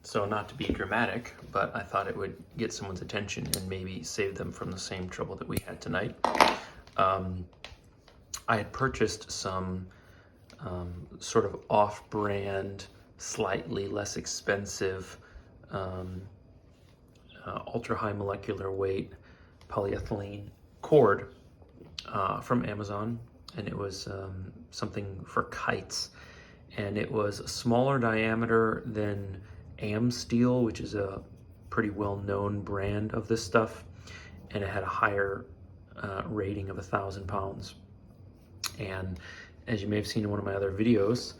So not to be dramatic, but I thought it would get someone's attention and maybe save them from the same trouble that we had tonight. I had purchased some sort of off-brand, slightly less expensive, ultra-high molecular weight polyethylene cord from Amazon, and it was something for kites, and it was a smaller diameter than Amsteel, which is a pretty well-known brand of this stuff, and it had a higher rating of 1,000 pounds. And as you may have seen in one of my other videos,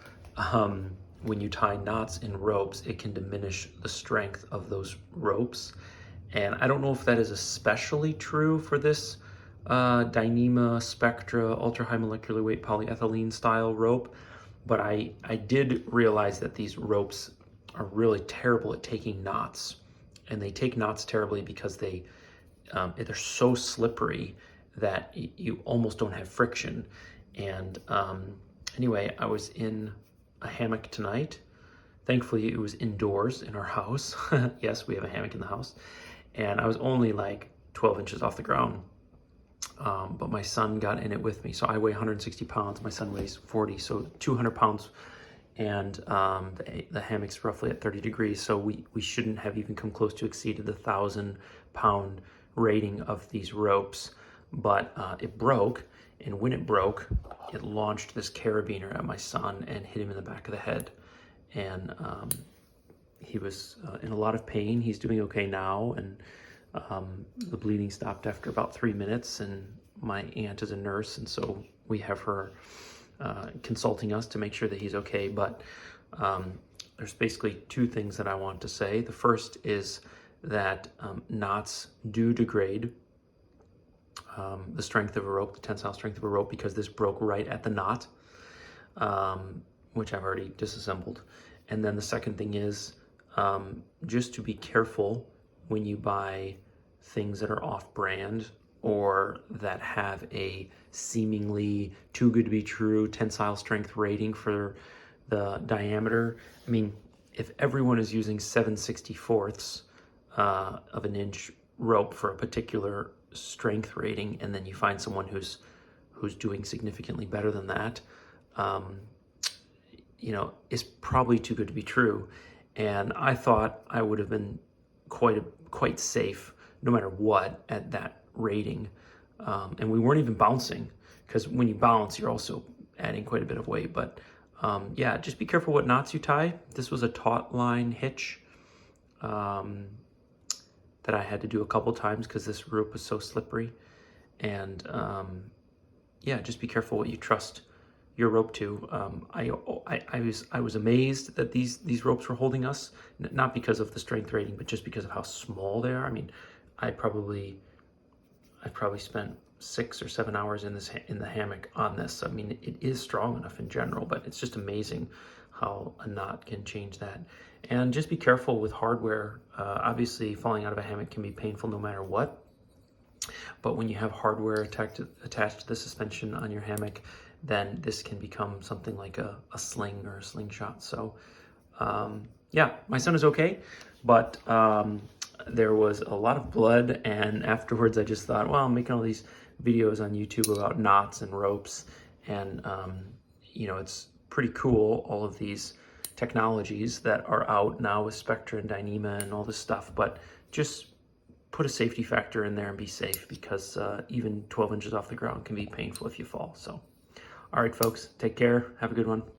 when you tie knots in ropes, it can diminish the strength of those ropes. And I don't know if that is especially true for this Dyneema Spectra ultra high molecular weight polyethylene style rope, but I did realize that these ropes are really terrible at taking knots, and they take knots terribly because they're so slippery that you almost don't have friction. And anyway, I was in a hammock tonight. Thankfully, it was indoors in our house. Yes, we have a hammock in the house. And I was only like 12 inches off the ground. But my son got in it with me. So I weigh 160 pounds. My son weighs 40, so 200 pounds. And the hammock's roughly at 30 degrees. So we shouldn't have even come close to exceeded the 1,000-pound rating of these ropes. But it broke. And when it broke, it launched this carabiner at my son and hit him in the back of the head. And he was in a lot of pain. He's doing okay now, and the bleeding stopped after about 3 minutes. And my aunt is a nurse, and so we have her consulting us to make sure that he's okay. But there's basically two things that I want to say. The first is that knots do degrade the strength of a rope, the tensile strength of a rope, because this broke right at the knot, which I've already disassembled. And then the second thing is just to be careful when you buy things that are off-brand or that have a seemingly too good to be true tensile strength rating for the diameter. I mean, if everyone is using 7/64ths of an inch rope for a particular strength rating, and then you find someone who's doing significantly better than that, you know, it's probably too good to be true. And I thought I would have been quite safe no matter what at that rating. And we weren't even bouncing, because when you bounce, you're also adding quite a bit of weight. But yeah, just be careful what knots you tie. This was a taut line hitch that I had to do a couple times because this rope was so slippery. And yeah, just be careful what you trust your rope to. I was amazed that these ropes were holding us, not because of the strength rating, but just because of how small they are. I mean, I probably spent 6 or 7 hours in the hammock on this. I mean, it is strong enough in general, but it's just amazing how a knot can change that. And just be careful with hardware. Obviously, falling out of a hammock can be painful no matter what. But when you have hardware attached to the suspension on your hammock, then this can become something like a sling or a slingshot. So yeah, my son is okay, but there was a lot of blood, and afterwards I just thought, well, I'm making all these videos on YouTube about knots and ropes, and you know, it's pretty cool, all of these technologies that are out now with Spectra and Dyneema and all this stuff, but just put a safety factor in there and be safe, because even 12 inches off the ground can be painful if you fall. So all right, folks, take care. Have a good one.